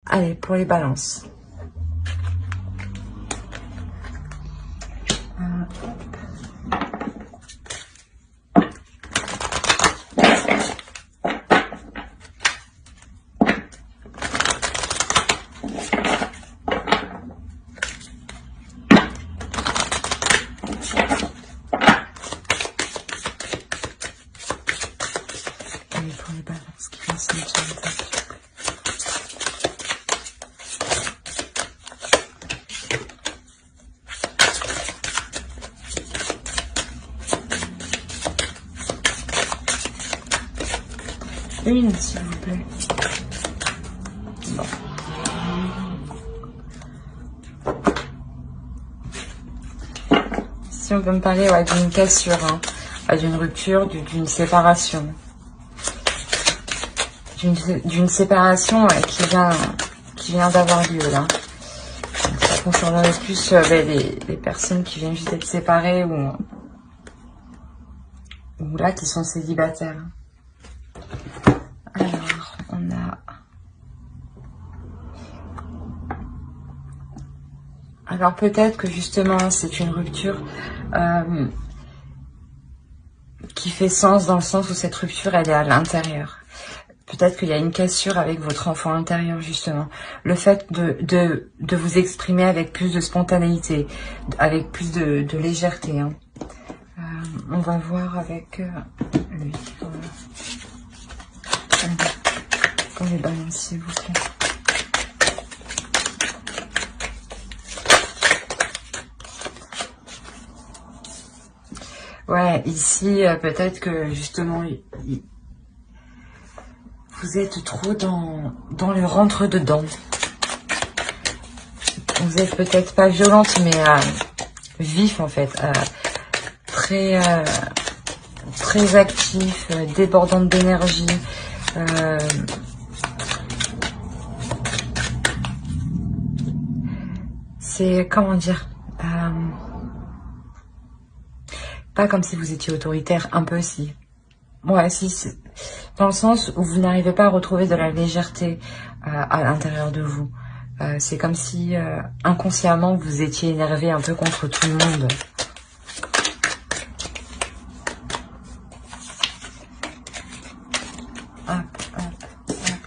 Allez, pour les balances. Allez, pour les balances qui vont se mettre sur le tapis. Une, s'il vous plaît. Bon. Si on peut me parler d'une cassure, hein, d'une rupture, d'une séparation. D'une séparation qui vient d'avoir lieu là. Donc, ça concernerait plus les personnes qui viennent juste d'être séparées ou là qui sont célibataires. Alors, on a... Alors peut-être que justement c'est une rupture qui fait sens dans le sens où cette rupture elle est à l'intérieur. Peut-être qu'il y a une cassure avec votre enfant intérieur justement. Le fait de vous exprimer avec plus de spontanéité, avec plus de légèreté. Hein. On va voir avec lui. Allez, pour les balances s'il vous plaît. Ouais, ici, peut-être que justement, vous êtes trop dans le rentre-dedans. Vous êtes peut-être pas violente, mais vif en fait. Très actif, débordante d'énergie. C'est, comment dire, pas comme si vous étiez autoritaire, un peu si. Ouais, si, dans le sens où vous n'arrivez pas à retrouver de la légèreté à l'intérieur de vous. C'est comme si inconsciemment vous étiez énervé un peu contre tout le monde.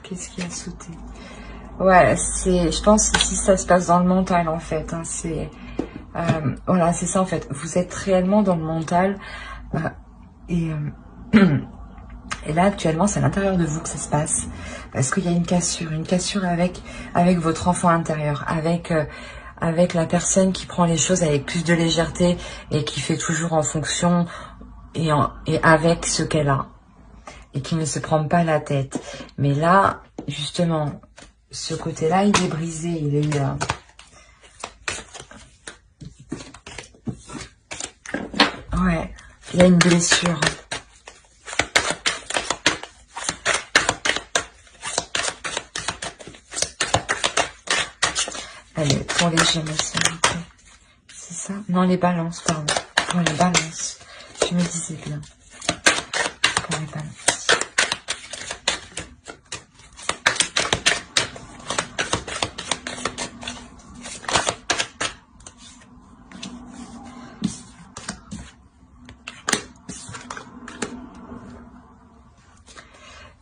Qu'est-ce qui a sauté? Ouais, je pense que ici ça se passe dans le mental en fait. Hein, voilà, c'est ça en fait. Vous êtes réellement dans le mental et là actuellement c'est à l'intérieur de vous que ça se passe parce qu'il y a une cassure avec votre enfant intérieur, avec la personne qui prend les choses avec plus de légèreté et qui fait toujours en fonction et avec ce qu'elle a et qui ne se prend pas la tête. Mais là justement ce côté-là il est brisé, il est ouais, il y a une blessure. Allez, pour les Gémeaux, s'il vous plaît. C'est ça? Non, les balances, pardon. Pour les balances. Je me disais bien. Pour les balances.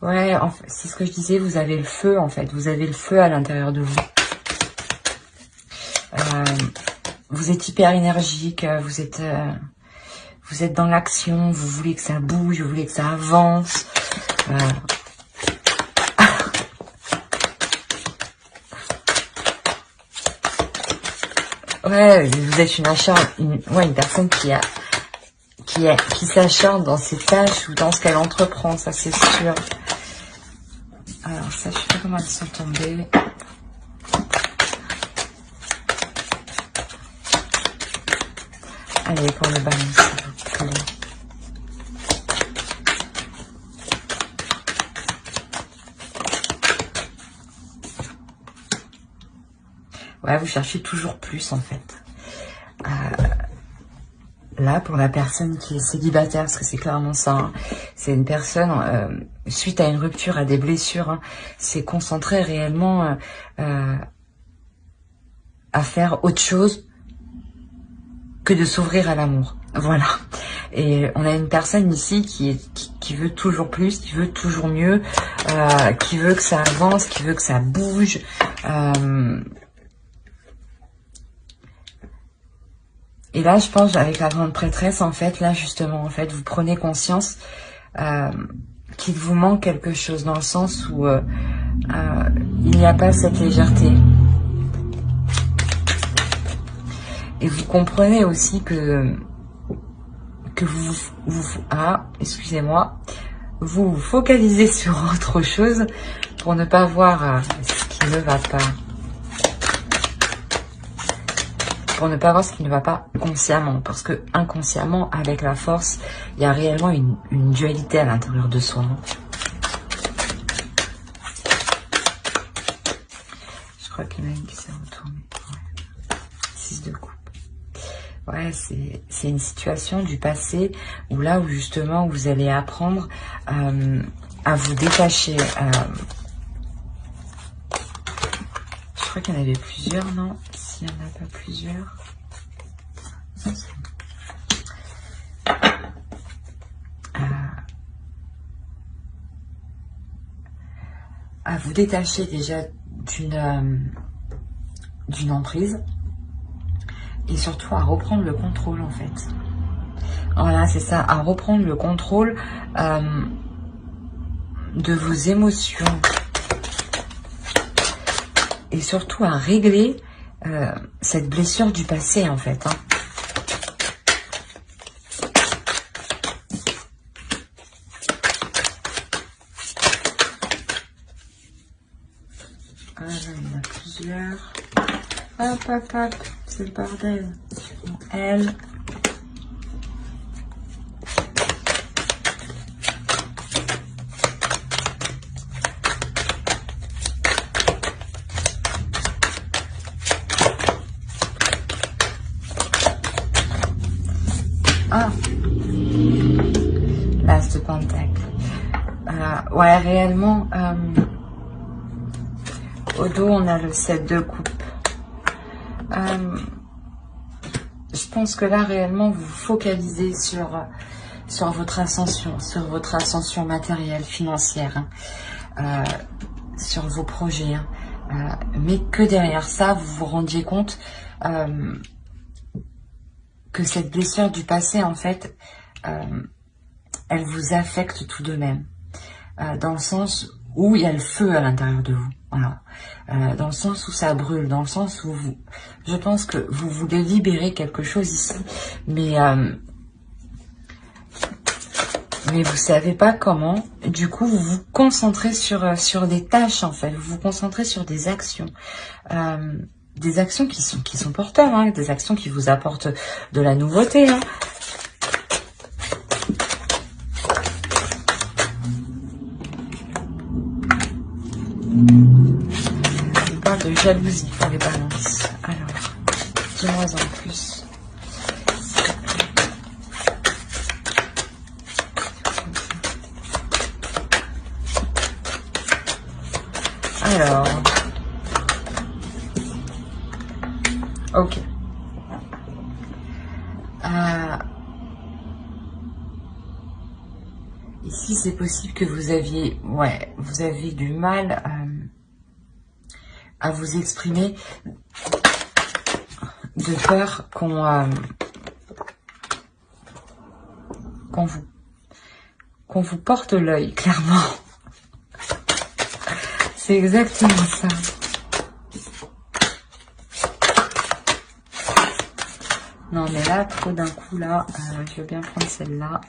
Ouais, en fait, c'est ce que je disais, vous avez le feu, en fait. Vous avez le feu à l'intérieur de vous. Vous êtes hyper énergique, vous êtes dans l'action, vous voulez que ça bouge, vous voulez que ça avance. Ouais, vous êtes une personne qui s'acharne dans ses tâches ou dans ce qu'elle entreprend, ça c'est sûr. Alors ça, je sais pas comment elles sont tombées. Allez, pour le balance, s'il vous plaît. Ouais, vous cherchez toujours plus en fait. là, pour la personne qui est célibataire, parce que c'est clairement ça, hein, c'est une personne, suite à une rupture, à des blessures, hein, s'est concentrée réellement à faire autre chose que de s'ouvrir à l'amour. Voilà. Et on a une personne ici qui veut toujours plus, qui veut toujours mieux, qui veut que ça avance, qui veut que ça bouge. Et là, je pense, avec la grande prêtresse, en fait, là, justement, en fait, vous prenez conscience qu'il vous manque quelque chose, dans le sens où il n'y a pas cette légèreté. Et vous comprenez aussi que excusez-moi, vous vous focalisez sur autre chose pour ne pas voir ce qui ne va pas. Pour ne pas voir ce qui ne va pas consciemment. Parce que inconsciemment, avec la force, il y a réellement une dualité à l'intérieur de soi. Je crois qu'il y en a une qui s'est retournée. Ouais. 6 de coupe. Ouais, c'est une situation du passé où là où justement vous allez apprendre à vous détacher. Je crois qu'il y en avait plusieurs, non? S'il n'y en a pas plusieurs. À vous détacher déjà d'une emprise. Et surtout à reprendre le contrôle, en fait. Voilà, c'est ça, à reprendre le contrôle de vos émotions. Et surtout à régler cette blessure du passé, en fait. Hein. Ah, là, il y en a plusieurs. Hop, hop, hop. C'est le bordel. Elle. Ah. L'as de Pentacle. Ouais, réellement, au dos, on a le 7 de coupe. Je pense que là, réellement, vous vous focalisez sur votre ascension matérielle, financière, hein, sur vos projets. Hein, mais que derrière ça, vous vous rendiez compte que cette blessure du passé, en fait, elle vous affecte tout de même. Dans le sens où il y a le feu à l'intérieur de vous. Voilà. Dans le sens où ça brûle, dans le sens où je pense que vous voulez libérer quelque chose ici, mais vous savez pas comment. Du coup, vous vous concentrez sur des tâches, en fait. Vous vous concentrez sur des actions. Des actions qui sont porteurs, hein, des actions qui vous apportent de la nouveauté. Hein. On parle de jalousie pour les balances. Alors, dis-moi en plus. Alors, ok. Ici, c'est possible que vous aviez du mal à vous exprimer de peur qu'on vous porte l'œil, clairement. C'est exactement ça. Non, mais là, trop d'un coup, là, je veux bien prendre celle-là.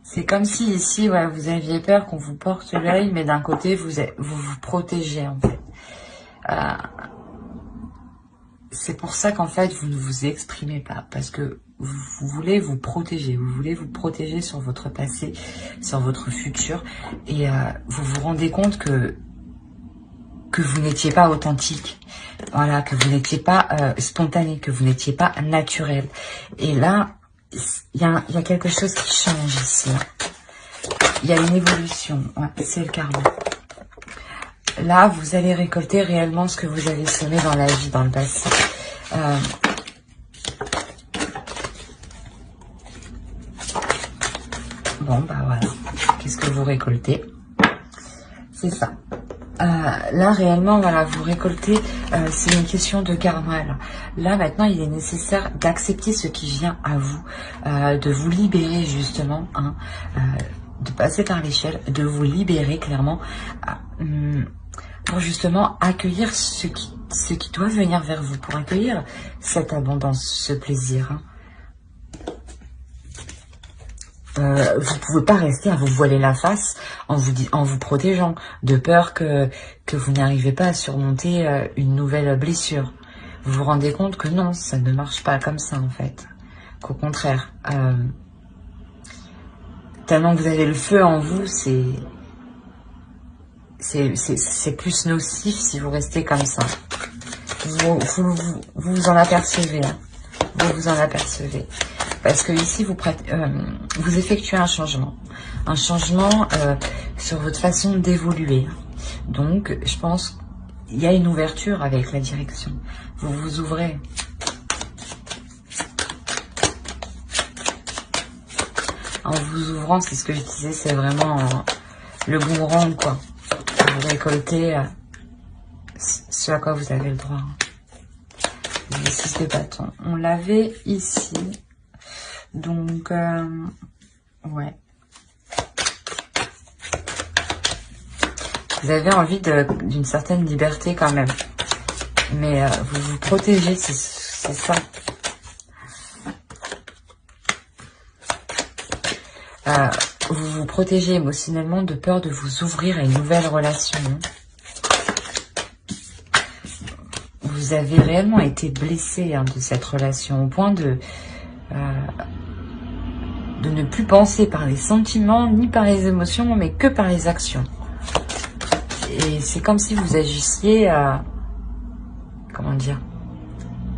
C'est comme si ici, ouais, vous aviez peur qu'on vous porte l'œil, mais d'un côté, vous vous protégez, en fait. C'est pour ça qu'en fait, vous ne vous exprimez pas, parce que vous voulez vous protéger. Vous voulez vous protéger sur votre passé, sur votre futur. Et vous vous rendez compte que vous n'étiez pas authentique. Voilà, que vous n'étiez pas spontané, que vous n'étiez pas naturel. Et là, il y a quelque chose qui change ici. Il y a une évolution. Ouais, c'est le karma. Là, vous allez récolter réellement ce que vous avez semé dans la vie, dans le passé. Bon, bah voilà. Qu'est-ce que vous récoltez? C'est ça. Là, réellement, voilà, vous récoltez, c'est une question de karma. Là, maintenant, il est nécessaire d'accepter ce qui vient à vous, de vous libérer, justement, hein, de passer par l'échelle, de vous libérer, clairement, pour justement accueillir ce qui doit venir vers vous, pour accueillir cette abondance, ce plaisir, hein. Vous pouvez pas rester à vous voiler la face en vous protégeant, de peur que vous n'arrivez pas à surmonter une nouvelle blessure. Vous vous rendez compte que non, ça ne marche pas comme ça en fait. Qu'au contraire, tellement que vous avez le feu en vous, c'est plus nocif si vous restez comme ça. Vous en apercevez, hein. Vous en apercevez. Parce que ici, vous effectuez un changement sur votre façon d'évoluer. Donc, je pense qu'il y a une ouverture avec la direction. Vous vous ouvrez. En vous ouvrant, c'est ce que je disais, c'est vraiment le boomerang, quoi. Vous récoltez ce à quoi vous avez le droit. Le 6 de bâton. On l'avait ici. Donc, ouais. Vous avez envie d'une certaine liberté quand même. Mais vous vous protégez, c'est ça. Vous vous protégez émotionnellement de peur de vous ouvrir à une nouvelle relation. Vous avez réellement été blessé, hein, de cette relation au point de ne plus penser par les sentiments ni par les émotions, mais que par les actions. Et c'est comme si vous agissiez, comment dire,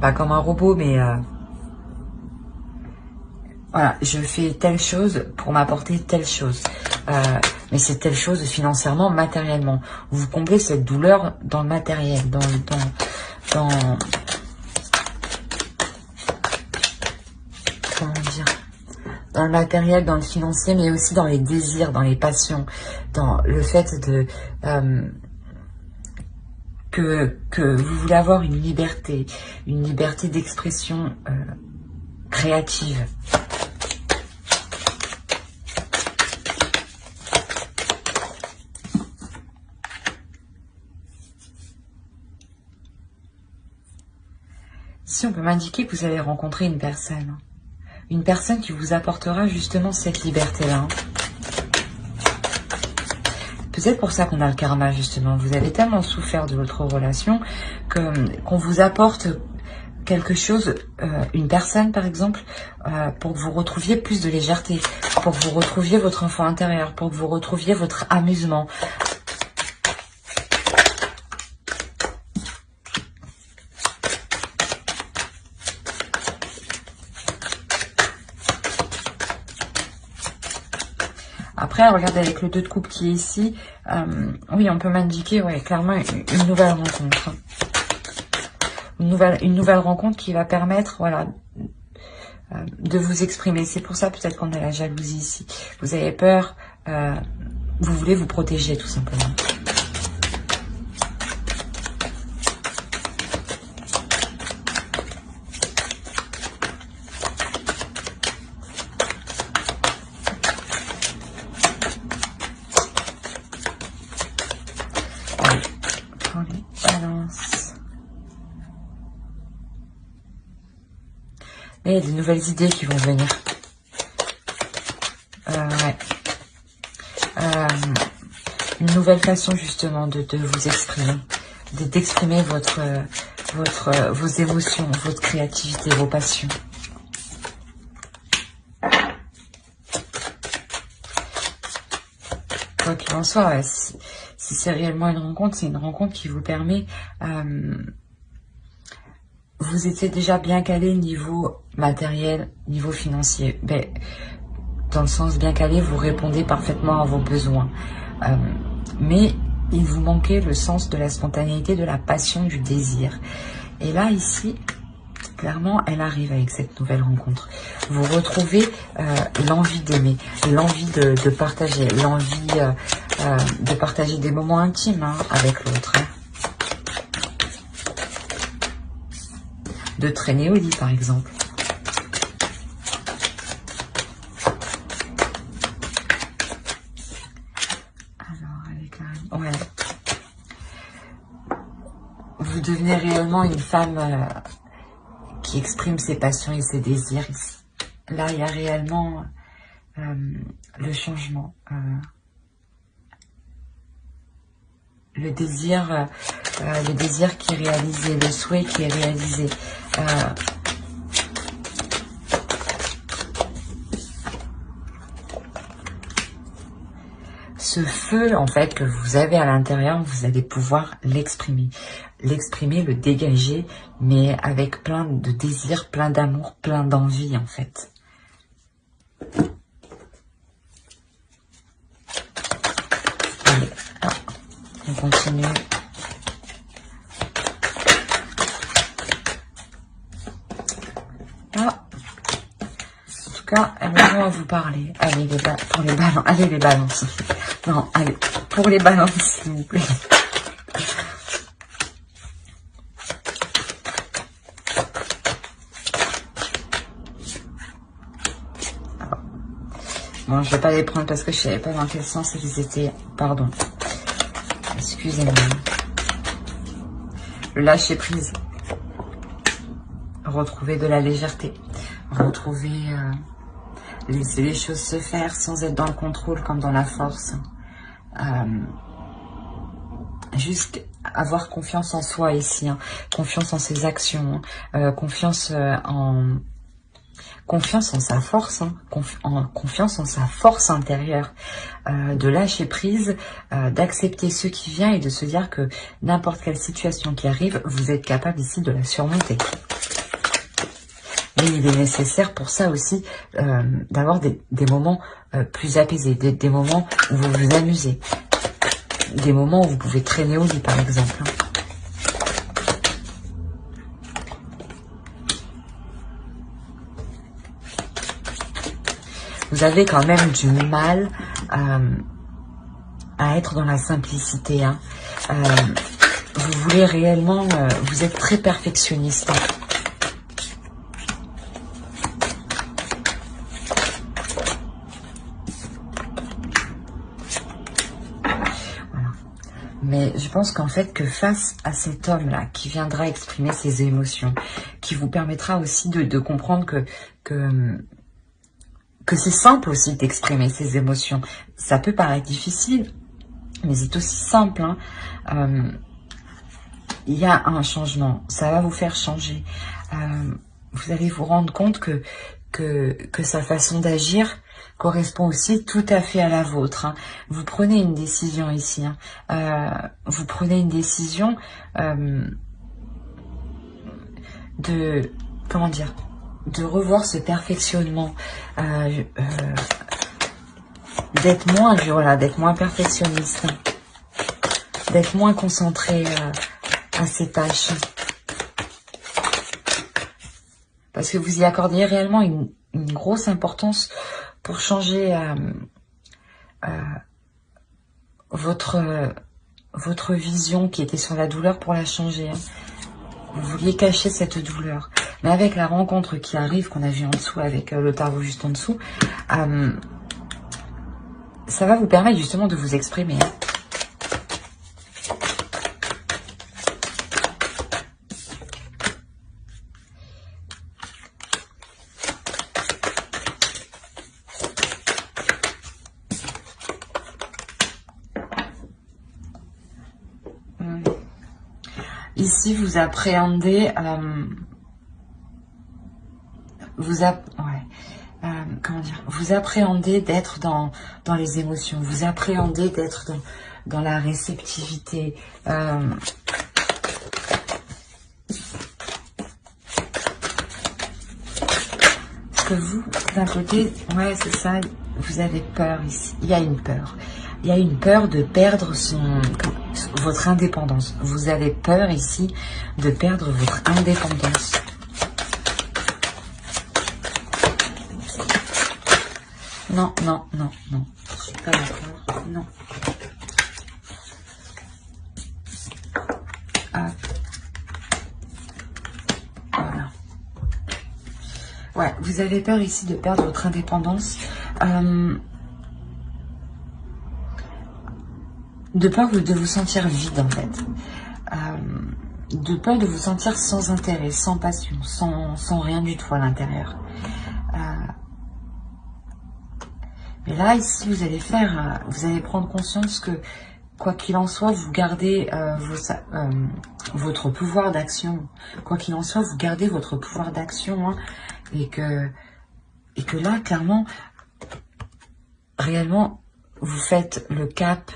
pas comme un robot, mais voilà, je fais telle chose pour m'apporter telle chose. Mais c'est telle chose financièrement, matériellement. Vous comblez cette douleur dans le matériel, dans comment dire, dans le matériel, dans le financier, mais aussi dans les désirs, dans les passions, dans le fait de que vous voulez avoir une liberté d'expression créative. Ici, on peut m'indiquer que vous allez rencontrer une personne qui vous apportera justement cette liberté-là. Peut-être pour ça qu'on a le karma, justement. Vous avez tellement souffert de votre relation qu'on vous apporte quelque chose, une personne par exemple, pour que vous retrouviez plus de légèreté, pour que vous retrouviez votre enfant intérieur, pour que vous retrouviez votre amusement. Après, regardez avec le 2 de coupe qui est ici, oui, on peut m'indiquer, ouais, clairement une nouvelle rencontre. Une nouvelle rencontre qui va permettre, voilà, de vous exprimer. C'est pour ça peut-être qu'on a la jalousie ici. Vous avez peur, vous voulez vous protéger tout simplement. Et il y a des nouvelles idées qui vont venir. Ouais. Une nouvelle façon justement de vous exprimer. D'exprimer vos émotions, votre créativité, vos passions. quoi qu'il en soit, ouais, si c'est réellement une rencontre, c'est une rencontre qui vous permet... vous étiez déjà bien calé niveau matériel, niveau financier. Ben, dans le sens bien calé, vous répondez parfaitement à vos besoins. Mais il vous manquait le sens de la spontanéité, de la passion, du désir. Et là, ici, clairement, elle arrive avec cette nouvelle rencontre. Vous retrouvez l'envie d'aimer, l'envie de partager, l'envie de partager des moments intimes avec l'autre. De traîner au lit, par exemple. Ouais. Vous devenez réellement une femme qui exprime ses passions et ses désirs. Là, il y a réellement le changement. Le désir qui est réalisé, le souhait qui est réalisé. Ce feu, en fait, que vous avez à l'intérieur, vous allez pouvoir l'exprimer. L'exprimer, le dégager, mais avec plein de désir, plein d'amour, plein d'envie, en fait. Allez, on continue. En tout cas, elle va vous parler. Allez, pour les balances. Allez, les balances. Non, allez, pour les balances, s'il vous plaît. Bon, je vais pas les prendre parce que je savais pas dans quel sens ils étaient. Pardon. Excusez-moi. Le lâcher prise. Retrouver de la légèreté. Retrouver... laisser les choses se faire sans être dans le contrôle comme dans la force. Juste avoir confiance en soi ici, confiance en ses actions, confiance en sa force, confiance en sa force intérieure, de lâcher prise, d'accepter ce qui vient et de se dire que n'importe quelle situation qui arrive, vous êtes capable ici de la surmonter. Mais il est nécessaire pour ça aussi d'avoir des moments plus apaisés, des moments où vous vous amusez, des moments où vous pouvez traîner au lit par exemple. Vous avez quand même du mal à être dans la simplicité. Vous voulez réellement, vous êtes très perfectionniste. Mais je pense qu'en fait, que face à cet homme-là, qui viendra exprimer ses émotions, qui vous permettra aussi de comprendre que c'est simple aussi d'exprimer ses émotions. Ça peut paraître difficile, mais c'est aussi simple. Il y a un changement, ça va vous faire changer. Vous allez vous rendre compte que sa façon d'agir correspond aussi tout à fait à la vôtre. Vous prenez une décision ici. Vous prenez une décision de... Comment dire ? De revoir ce perfectionnement. D'être moins, voilà, d'être moins perfectionniste. D'être moins concentré à ses tâches. Parce que vous y accordiez réellement une grosse importance pour changer votre vision qui était sur la douleur, pour la changer. Vous vouliez cacher cette douleur. Mais avec la rencontre qui arrive, qu'on a vu en dessous, avec le tarot juste en dessous, ça va vous permettre justement de vous exprimer. Ici, vous appréhendez... comment dire, vous appréhendez d'être dans les émotions, vous appréhendez d'être dans la réceptivité. Parce que vous, d'un côté, ouais, c'est ça, vous avez peur ici. Il y a une peur. Il y a une peur de perdre votre indépendance. Vous avez peur ici de perdre votre indépendance. Non, non, non, non. Je suis pas d'accord. Non. Ah. Voilà. Ouais, vous avez peur ici de perdre votre indépendance. De peur de vous sentir vide, en fait. De peur de vous sentir sans intérêt, sans passion, sans rien du tout à l'intérieur. Mais là, ici, vous allez prendre conscience que, quoi qu'il en soit, vous gardez votre pouvoir d'action. Quoi qu'il en soit, vous gardez votre pouvoir d'action. Hein, et que là, clairement, réellement, vous faites le cap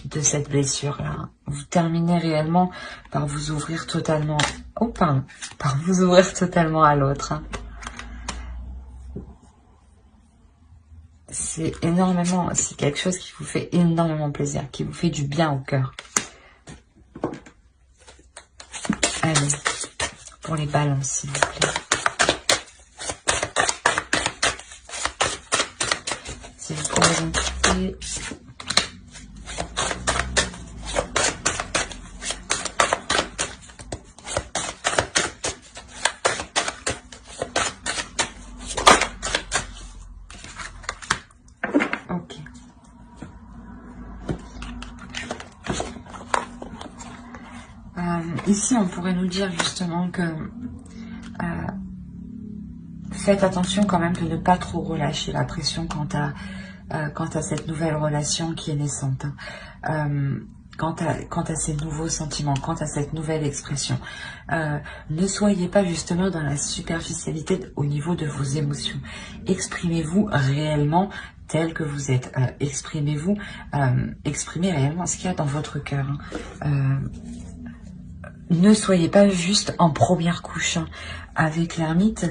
de cette blessure-là. Vous terminez réellement par vous ouvrir totalement... Oh, pardon. Par vous ouvrir totalement à l'autre. Hein. C'est énormément, c'est quelque chose qui vous fait énormément plaisir, qui vous fait du bien au cœur. Allez, pour les balances, s'il vous plaît. Si vous pouvez donc quitter. Ici, on pourrait nous dire justement que faites attention quand même de ne pas trop relâcher la pression quant à cette nouvelle relation qui est naissante. Quant à ces nouveaux sentiments, quant à cette nouvelle expression. Ne soyez pas justement dans la superficialité au niveau de vos émotions. Exprimez-vous réellement tel que vous êtes. Exprimez-vous, exprimez réellement ce qu'il y a dans votre cœur. Ne soyez pas juste en première couche. Hein. Avec l'ermite,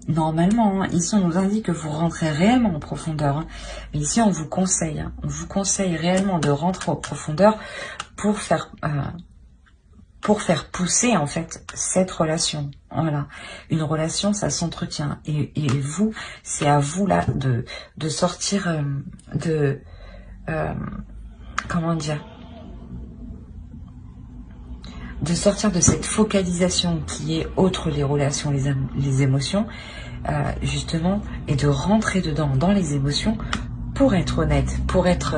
normalement, hein, ici on nous indique que vous rentrez réellement en profondeur. Hein. Mais ici on vous conseille. Hein, on vous conseille réellement de rentrer en profondeur pour faire pousser en fait cette relation. Voilà. Une relation, ça s'entretient. Et vous, c'est à vous là de sortir comment dire, de sortir de cette focalisation qui est autre les relations, les émotions, justement, et de rentrer dedans, dans les émotions, pour être honnête, pour être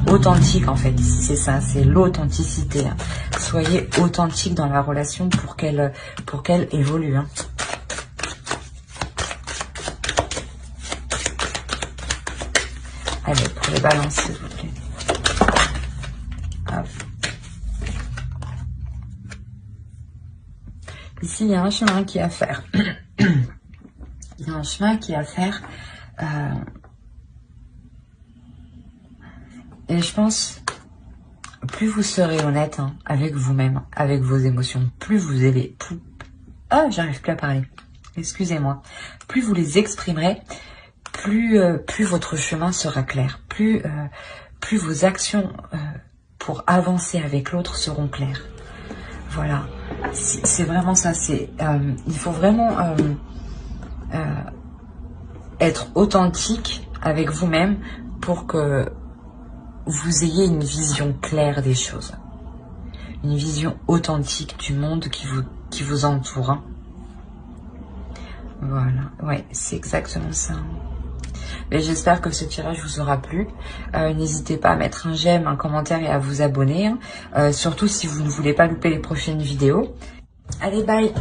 authentique, en fait. Ici, c'est ça, c'est l'authenticité. Hein. Soyez authentique dans la relation pour qu'elle évolue. Hein. Allez, pour les balances, s'il vous plaît. Hop. Ici, il y a un chemin qui est à faire. Il y a un chemin qui est à faire. Et je pense, plus vous serez honnête hein, avec vous-même, avec vos émotions, plus vous allez... Ah, j'arrive plus à parler. Excusez-moi. Plus vous les exprimerez, plus votre chemin sera clair. Plus vos actions pour avancer avec l'autre seront claires. Voilà. C'est vraiment ça. Il faut vraiment être authentique avec vous-même pour que vous ayez une vision claire des choses. Une vision authentique du monde qui vous entoure. Hein. Voilà. Ouais, c'est exactement ça. Mais j'espère que ce tirage vous aura plu. N'hésitez pas à mettre un j'aime, un commentaire et à vous abonner. Hein. Surtout si vous ne voulez pas louper les prochaines vidéos. Allez, bye!